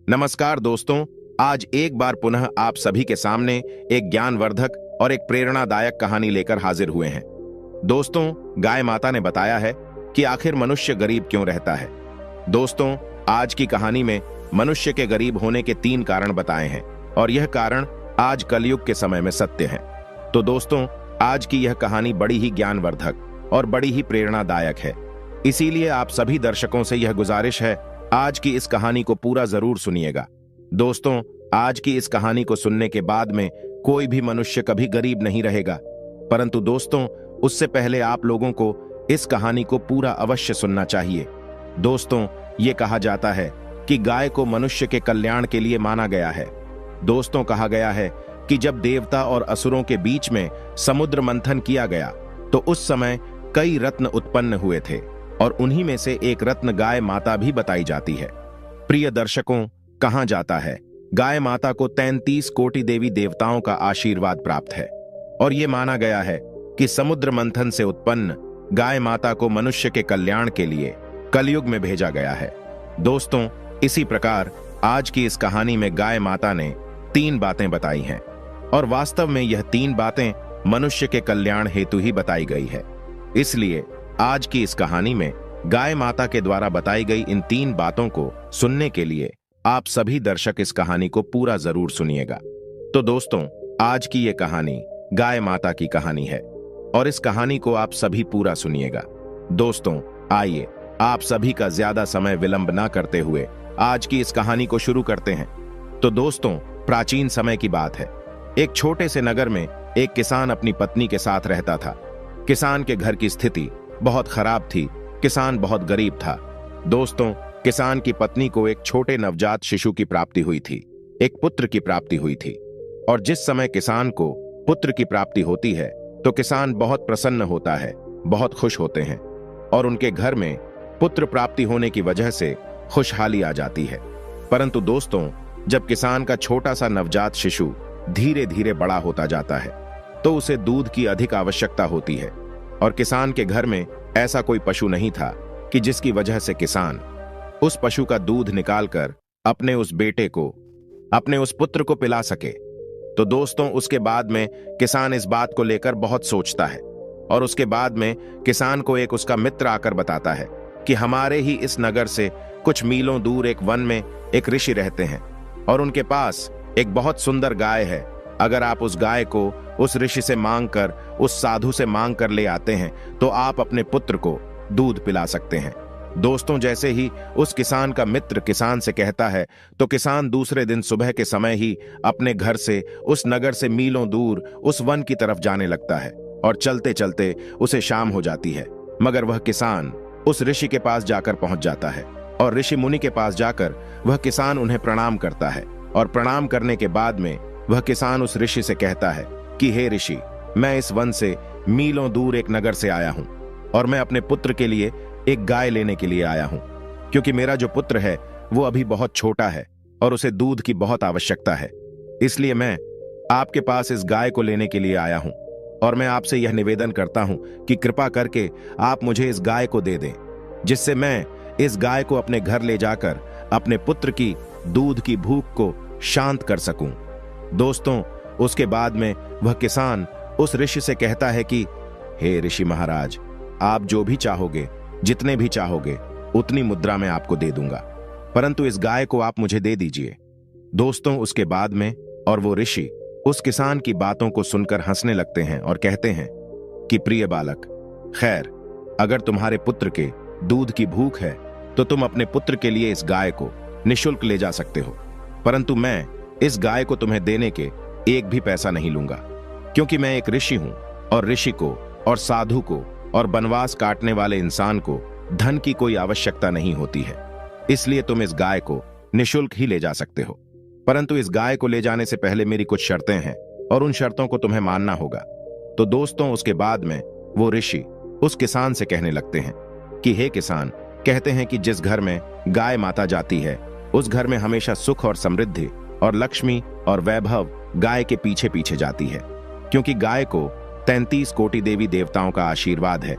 नमस्कार दोस्तों, आज एक बार पुनः आप सभी के सामने एक ज्ञानवर्धक और एक प्रेरणादायक कहानी लेकर हाजिर हुए हैं। दोस्तों, गाय माता ने बताया है कि आखिर मनुष्य गरीब क्यों रहता है। दोस्तों, आज की कहानी में मनुष्य के गरीब होने के 3 कारण बताए हैं और यह कारण आज कलयुग के समय में सत्य है। तो दोस्तों, आज की यह कहानी बड़ी ही ज्ञानवर्धक और बड़ी ही प्रेरणादायक है। इसीलिए आप सभी दर्शकों से यह गुजारिश है, आज की इस कहानी को पूरा जरूर सुनिएगा। दोस्तों, आज की इस कहानी को सुनने के बाद में कोई भी मनुष्य कभी गरीब नहीं रहेगा, परंतु दोस्तों, उससे पहले आप लोगों को इस कहानी को पूरा अवश्य सुनना चाहिए। दोस्तों, ये कहा जाता है कि गाय को मनुष्य के कल्याण के लिए माना गया है। दोस्तों, कहा गया है कि जब देवता और असुरों के बीच में समुद्र मंथन किया गया तो उस समय कई रत्न उत्पन्न हुए थे और उन्हीं में से एक रत्न गाय माता भी बताई जाती है। प्रिय दर्शकों, कहा जाता है गाय माता को 33 कोटि देवी देवताओं का आशीर्वाद प्राप्त है और यह माना गया है कि समुद्र मंथन से उत्पन्न गाय माता को मनुष्य के कल्याण के लिए कलयुग में भेजा गया है। दोस्तों, इसी प्रकार आज की इस कहानी में गाय माता ने 3 बातें बताई हैं और वास्तव में यह 3 बातें मनुष्य के कल्याण हेतु ही बताई गई है। इसलिए आज की इस कहानी में गाय माता के द्वारा बताई गई इन 3 बातों को सुनने के लिए आप सभी दर्शक इस कहानी को पूरा जरूर सुनिएगा। तो दोस्तों, आज की ये कहानी गाय माता की कहानी है और इस कहानी को आप सभी पूरा सुनिएगा। दोस्तों, आइए आप सभी का ज्यादा समय विलंब ना करते हुए आज की इस कहानी को शुरू करते हैं। तो दोस्तों, प्राचीन समय की बात है। एक छोटे से नगर में एक किसान अपनी पत्नी के साथ रहता था। किसान के घर की स्थिति बहुत खराब थी। किसान बहुत गरीब था। दोस्तों, किसान की पत्नी को एक छोटे नवजात शिशु की प्राप्ति हुई थी, एक पुत्र की प्राप्ति हुई थी। और जिस समय किसान को पुत्र की प्राप्ति होती है तो किसान बहुत प्रसन्न होता है, बहुत खुश होते हैं और उनके घर में पुत्र प्राप्ति होने की वजह से खुशहाली आ जाती है। परंतु दोस्तों, जब किसान का छोटा सा नवजात शिशु धीरे धीरे बड़ा होता जाता है तो उसे दूध की अधिक आवश्यकता होती है और किसान के घर में ऐसा कोई पशु नहीं था कि जिसकी वजह से किसान उस पशु का दूध निकालकर अपने उस बेटे को, अपने उस पुत्र को पिला सके। तो दोस्तों, उसके बाद में किसान इस बात को लेकर बहुत सोचता है और उसके बाद में किसान को एक उसका मित्र आकर बताता है कि हमारे ही इस नगर से कुछ मीलों दूर एक वन में एक ऋषि रहते हैं और उनके पास एक बहुत सुंदर गाय है। अगर आप उस गाय को उस ऋषि से मांगकर, उस साधु से मांगकर ले आते हैं तो आप अपने पुत्र को दूध पिला सकते हैं। दोस्तों, जैसे ही उस किसान का मित्र किसान से कहता है तो किसान दूसरे दिन सुबह के समय ही अपने घर से, उस नगर से मीलों दूर उस वन की तरफ जाने लगता है और चलते चलते उसे शाम हो जाती है। मगर वह किसान उस ऋषि के पास जाकर पहुंच जाता है और ऋषि मुनि के पास जाकर वह किसान उन्हें प्रणाम करता है और प्रणाम करने के बाद में वह किसान उस ऋषि से कहता है कि हे ऋषि, मैं इस वन से मीलों दूर एक नगर से आया हूं और मैं अपने पुत्र के लिए एक गाय लेने के लिए आया हूं, क्योंकि मेरा जो पुत्र है वो अभी बहुत छोटा है और उसे दूध की बहुत आवश्यकता है। इसलिए मैं आपके पास इस गाय को लेने के लिए आया हूं और मैं आपसे यह निवेदन करता हूं कि कृपा करके आप मुझे इस गाय को दे दें, जिससे मैं इस गाय को अपने घर ले जाकर अपने पुत्र की दूध की भूख को शांत कर सकूं। दोस्तों, उसके बाद में वह किसान उस ऋषि से कहता है कि हे ऋषि महाराज, आप जो भी चाहोगे, जितने भी चाहोगे, उतनी मुद्रा मैं आपको दे दूंगा, परंतु इस गाय को आप मुझे दे दीजिए। दोस्तों, उसके बाद में और वो ऋषि उस किसान की बातों को सुनकर हंसने लगते हैं और कहते हैं कि प्रिय बालक, खैर, अगर तुम्हारे पुत्र के दूध की भूख है तो तुम अपने पुत्र के लिए इस गाय को निःशुल्क ले जा सकते हो, परंतु मैं इस गाय को तुम्हें देने के एक भी पैसा नहीं लूंगा, क्योंकि मैं एक ऋषि हूं और ऋषि को और साधु को और वनवास काटने वाले इंसान को धन की कोई आवश्यकता नहीं होती है। इसलिए तुम इस गाय को निःशुल्क ही ले जा सकते हो, परंतु इस गाय को ले जाने से पहले मेरी कुछ शर्तें हैं और उन शर्तों को तुम्हें मानना होगा। तो दोस्तों, उसके बाद में वो ऋषि उस किसान से कहने लगते हैं कि हे किसान, कहते हैं कि जिस घर में गाय माता जाती है उस घर में हमेशा सुख और समृद्धि और लक्ष्मी और वैभव गाय के पीछे पीछे जाती है, क्योंकि गाय को 33 कोटि देवी देवताओं का आशीर्वाद है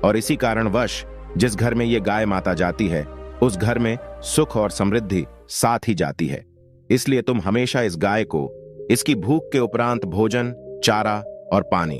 और इसी कारणवश जिस घर में ये गाय माता जाती है उस घर में सुख और समृद्धि साथ ही जाती है। इसलिए तुम हमेशा इस गाय को इसकी भूख के उपरांत भोजन, चारा और पानी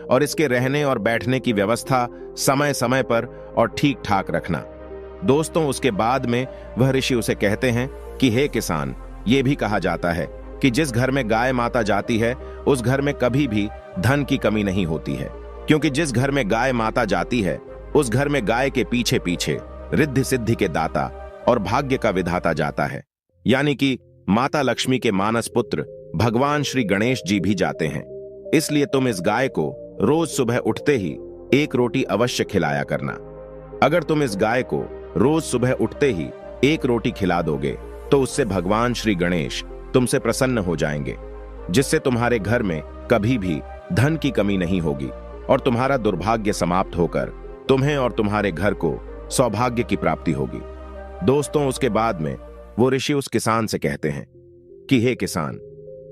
और इसके रहने और बैठने की व्यवस्था समय समय पर और ठीक ठाक रखना। दोस्तों, उसके बाद में वह ऋषि उसे कहते हैं कि हे किसान, ये भी कहा जाता है कि जिस घर में गाय माता जाती है उस घर में कभी भी धन की कमी नहीं होती है, क्योंकि जिस घर में गाय माता जाती है उस घर में गाय के पीछे पीछे रिद्धि सिद्धि के दाता और भाग्य का विधाता जाता है, यानी कि माता लक्ष्मी के मानस पुत्र भगवान श्री गणेश जी भी जाते हैं। इसलिए तुम इस गाय को रोज सुबह उठते ही एक रोटी अवश्य खिलाया करना। अगर तुम इस गाय को रोज सुबह उठते ही एक रोटी खिला दोगे तो उससे भगवान श्री गणेश तुमसे प्रसन्न हो जाएंगे, जिससे तुम्हारे घर में कभी भी धन की कमी नहीं होगी और तुम्हारा दुर्भाग्य समाप्त होकर तुम्हें और तुम्हारे घर को सौभाग्य की प्राप्ति होगी। दोस्तों, उसके बाद में वो ऋषि उस किसान से कहते हैं कि हे किसान,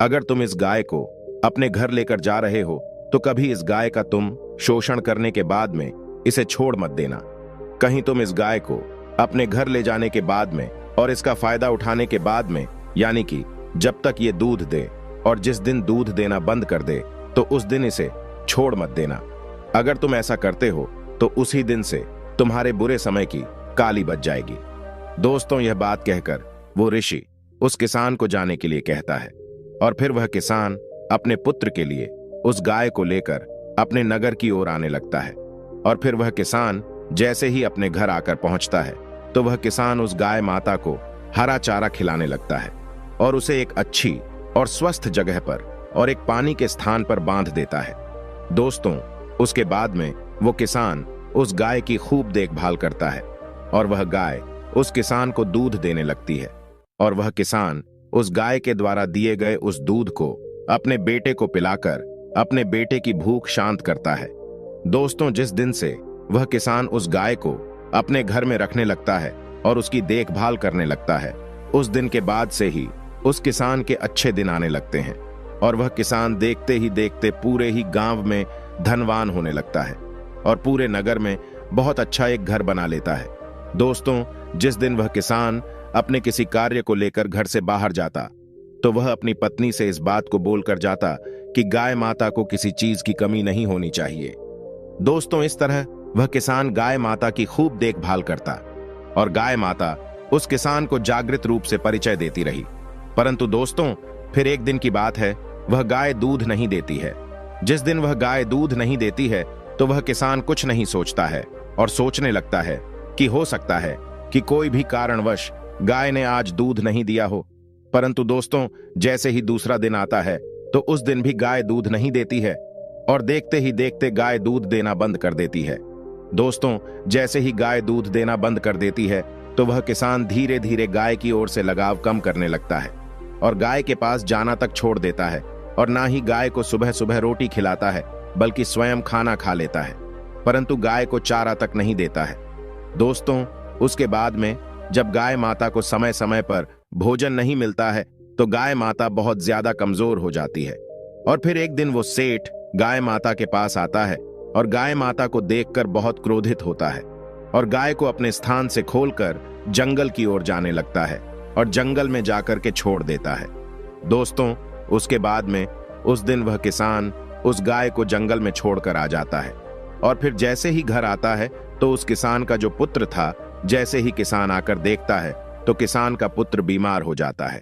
अगर तुम इस गाय को अपने घर लेकर जा रहे हो तो कभी इस गाय का तुम शोषण करने के बाद में इसे छोड़ मत देना। कहीं तुम इस गाय को अपने घर ले जाने के बाद में और इसका फायदा उठाने के बाद में, यानी कि जब तक ये दूध दे और जिस दिन दूध देना बंद कर दे तो उस दिन इसे छोड़ मत देना। अगर तुम ऐसा करते हो तो उसी दिन से तुम्हारे बुरे समय की काली बच जाएगी। दोस्तों, यह बात कहकर वो ऋषि उस किसान को जाने के लिए कहता है और फिर वह किसान अपने पुत्र के लिए उस गाय को लेकर अपने नगर की ओर आने लगता है। और फिर वह किसान जैसे ही अपने घर आकर पहुंचता है तो वह किसान उस गाय माता को हरा चारा खिलाने लगता है और उसे एक अच्छी और स्वस्थ जगह पर और एक पानी के स्थान पर बांध देता है। दोस्तों, उसके बाद में वो किसान उस गाय की खूब देखभाल करता है और वह गाय उस किसान को दूध देने लगती है और वह किसान उस गाय के द्वारा दिए गए उस दूध को अपने बेटे को पिलाकर अपने बेटे की भूख शांत करता है। दोस्तों, जिस दिन से वह किसान उस गाय को अपने घर में रखने लगता है और उसकी देखभाल करने लगता है, उस दिन के बाद से ही उस किसान के अच्छे दिन आने लगते हैं और वह किसान देखते ही देखते पूरे ही गांव में धनवान होने लगता है और पूरे नगर में बहुत अच्छा एक घर बना लेता है। दोस्तों, जिस दिन वह किसान अपने किसी कार्य को लेकर घर से बाहर जाता तो वह अपनी पत्नी से इस बात को बोलकर जाता कि गाय माता को किसी चीज की कमी नहीं होनी चाहिए। दोस्तों, इस तरह वह किसान गाय माता की खूब देखभाल करता और गाय माता उस किसान को जागृत रूप से परिचय देती रही। परंतु दोस्तों, फिर एक दिन की बात है, वह गाय दूध नहीं देती है। जिस दिन वह गाय दूध नहीं देती है तो वह किसान कुछ नहीं सोचता है और सोचने लगता है कि हो सकता है कि कोई भी कारणवश गाय ने आज दूध नहीं दिया हो। परंतु दोस्तों, जैसे ही दूसरा दिन आता है तो उस दिन भी गाय दूध नहीं देती है और देखते ही देखते गाय दूध देना बंद कर देती है। दोस्तों, जैसे ही गाय दूध देना बंद कर देती है तो वह किसान धीरे धीरे गाय की ओर से लगाव कम करने लगता है और गाय के पास जाना तक छोड़ देता है और ना ही गाय को सुबह सुबह रोटी खिलाता है बल्कि स्वयं खाना खा लेता है, परंतु गाय को चारा तक नहीं देता है। दोस्तों, उसके बाद में जब गाय माता को समय समय पर भोजन नहीं मिलता है तो गाय माता बहुत ज्यादा कमजोर हो जाती है और फिर एक दिन वो सेठ गाय माता के पास आता है और गाय माता को देखकर बहुत क्रोधित होता है और गाय को अपने स्थान से खोलकर जंगल की ओर जाने लगता है और जंगल में जाकर के छोड़ देता है। दोस्तों, उसके बाद में उस दिन वह किसान उस गाय को जंगल में छोड़कर आ जाता है और फिर जैसे ही घर आता है तो उस किसान का जो पुत्र था, जैसे ही किसान आकर देखता है तो किसान का पुत्र बीमार हो जाता है।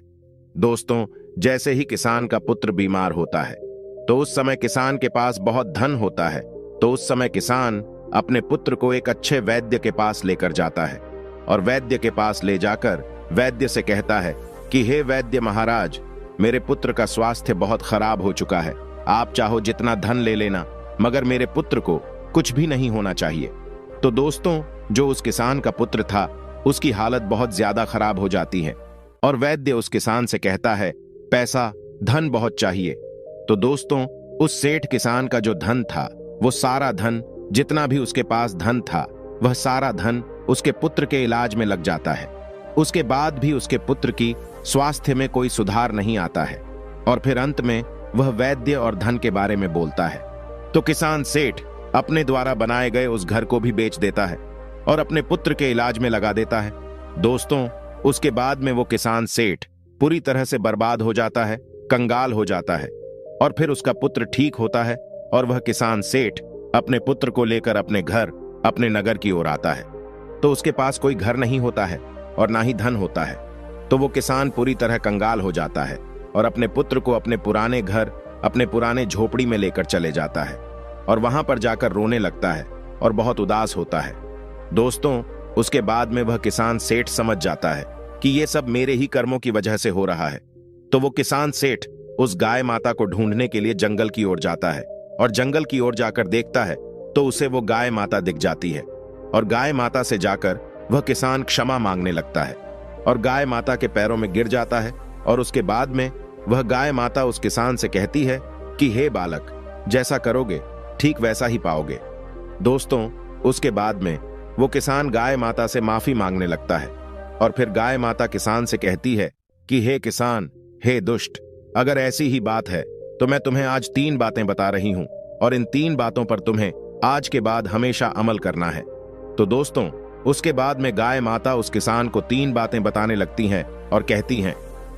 दोस्तों, जैसे ही किसान का पुत्र बीमार होता है तो उस समय किसान के पास बहुत धन होता है, तो उस समय किसान अपने पुत्र को एक अच्छे वैद्य के पास लेकर जाता है और वैद्य के पास ले जाकर वैद्य से कहता है कि हे वैद्य महाराज, मेरे पुत्र का स्वास्थ्य बहुत खराब हो चुका है, आप चाहो जितना धन ले लेना, मगर मेरे पुत्र को कुछ भी नहीं होना चाहिए। तो दोस्तों, जो उस किसान का पुत्र था उसकी हालत बहुत ज्यादा खराब हो जाती है और वैद्य उस किसान से कहता है पैसा, धन बहुत चाहिए। तो दोस्तों, उस सेठ किसान का जो धन था, वो सारा धन, जितना भी उसके पास धन था, वह सारा धन उसके पुत्र के इलाज में लग जाता है। उसके बाद भी उसके पुत्र की स्वास्थ्य में कोई सुधार नहीं आता है और फिर अंत में वह वैद्य और धन के बारे में बोलता है। तो किसान सेठ अपने द्वारा बनाए गए उस घर को भी बेच देता है और अपने पुत्र के इलाज में लगा देता है। दोस्तों, उसके बाद में वो किसान सेठ पूरी तरह से बर्बाद हो जाता है, कंगाल हो जाता है। और फिर उसका पुत्र ठीक होता है और वह किसान सेठ अपने पुत्र को लेकर अपने घर, अपने नगर की ओर आता है। तो उसके पास कोई घर नहीं होता है और ना ही धन होता है। तो वो किसान पूरी तरह कंगाल हो जाता है और अपने पुत्र को अपने पुराने घर, अपने पुराने झोपड़ी में लेकर चले जाता है और वहां पर जाकर रोने लगता है और बहुत उदास होता है। दोस्तों, उसके बाद में वह किसान सेठ समझ जाता है कि ये सब मेरे ही कर्मों की वजह से हो रहा है। तो वो किसान सेठ उस गाय माता को ढूंढने के लिए जंगल की ओर जाता है और जंगल की ओर जाकर देखता है तो उसे वो गाय माता दिख जाती है और गाय माता से जाकर वह किसान क्षमा मांगने लगता है और गाय माता के पैरों में गिर जाता है। और उसके बाद में वह गाय माता उस किसान से कहती है कि हे बालक, जैसा करोगे ठीक वैसा ही पाओगे। दोस्तों, उसके बाद में वो किसान गाय माता से माफी मांगने लगता है और फिर गाय माता किसान से कहती है कि हे किसान, हे दुष्ट, अगर ऐसी ही बात है तो मैं तुम्हें आज 3 बातें बता रही हूं और इन 3 बातों पर तुम्हें आज के बाद हमेशा अमल करना है। तो दोस्तों, उसके बाद में गाय माता उस किसान को 3 बातें बताने लगती हैं और कहती हैं,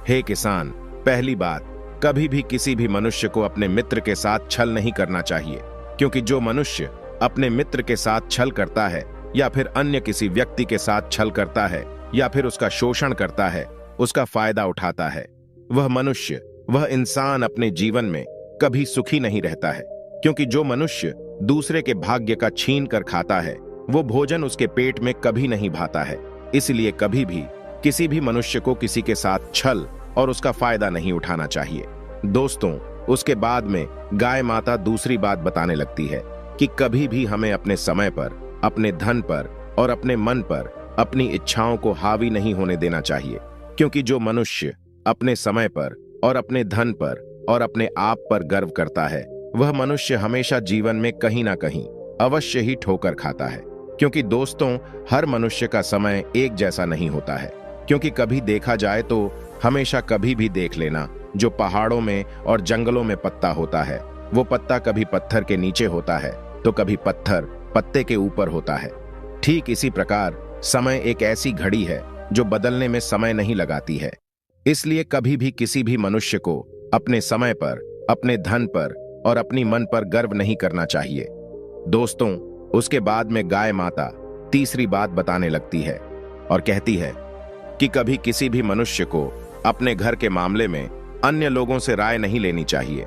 हे किसान, पहली बात, कभी भी किसी भी मनुष्य को अपने मित्र के साथ छल नहीं करना चाहिए, क्योंकि जो मनुष्य अपने मित्र के साथ छल करता है या फिर अन्य किसी व्यक्ति के साथ छल करता है या फिर उसका शोषण करता है, उसका फायदा उठाता है, वह मनुष्य, वह इंसान अपने जीवन में कभी सुखी नहीं रहता है। क्योंकि जो मनुष्य दूसरे के भाग्य का छीन कर खाता है, वो भोजन उसके पेट में कभी नहीं भाता है। इसलिए कभी भी किसी भी मनुष्य को किसी के साथ छल और उसका फायदा नहीं उठाना चाहिए। दोस्तों, उसके बाद में गाय माता दूसरी बात बताने लगती है कि कभी भी हमें अपने समय पर, अपने धन पर और अपने मन पर अपनी इच्छाओं को हावी नहीं होने देना चाहिए। क्योंकि जो मनुष्य अपने समय पर और अपने धन पर और अपने आप पर गर्व करता है, वह मनुष्य हमेशा जीवन में कहीं ना कहीं अवश्य ही ठोकर खाता है। क्योंकि दोस्तों, हर मनुष्य का समय एक जैसा नहीं होता है। क्योंकि कभी देखा जाए तो हमेशा कभी भी देख लेना, जो पहाड़ों में और जंगलों में पत्ता होता है, वो पत्ता कभी पत्थर के नीचे होता है तो कभी पत्थर पत्ते के ऊपर होता है। ठीक इसी प्रकार समय एक ऐसी घड़ी है जो बदलने में समय नहीं लगाती है। इसलिए कभी भी किसी भी मनुष्य को अपने समय पर, अपने धन पर और अपनी मन पर गर्व नहीं करना चाहिए। दोस्तों, उसके बाद में गाय माता तीसरी बात बताने लगती है और कहती है कि कभी किसी भी मनुष्य को अपने घर के मामले में अन्य लोगों से राय नहीं लेनी चाहिए।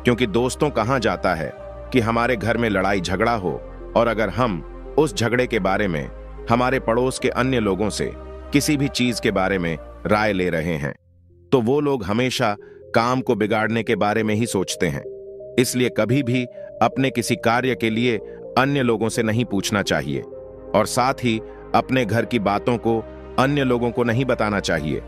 क्योंकि दोस्तों, कहा जाता है कि हमारे घर में लड़ाई झगड़ा हो और अगर हम उस झगड़े के बारे में हमारे पड़ोस के अन्य लोगों से किसी भी चीज के बारे में राय ले रहे हैं, तो वो लोग हमेशा काम को बिगाड़ने के बारे में ही सोचते हैं। इसलिए कभी भी अपने किसी कार्य के लिए अन्य लोगों से नहीं पूछना चाहिए और साथ ही अपने घर की बातों को अन्य लोगों को नहीं बताना चाहिए।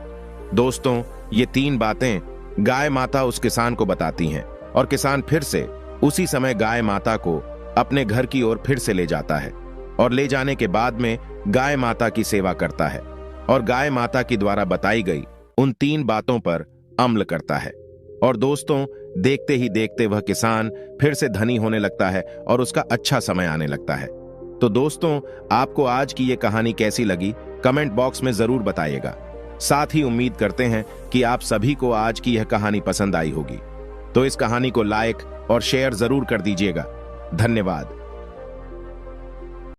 दोस्तों, ये 3 बातें गाय माता उस किसान को बताती हैं और किसान फिर से उसी समय गाय माता को अपने घर की ओर फिर से ले जाता है और ले जाने के बाद में गाय माता की सेवा करता है और गाय माता की द्वारा बताई गई उन 3 बातों पर अमल करता है। और दोस्तों, देखते ही देखते वह किसान फिर से धनी होने लगता है और उसका अच्छा समय आने लगता है। तो दोस्तों, आपको आज की ये कहानी कैसी लगी, कमेंट बॉक्स में जरूर बताइएगा। साथ ही उम्मीद करते हैं कि आप सभी को आज की यह कहानी पसंद आई होगी। तो इस कहानी को लाइक और शेयर जरूर कर दीजिएगा। धन्यवाद।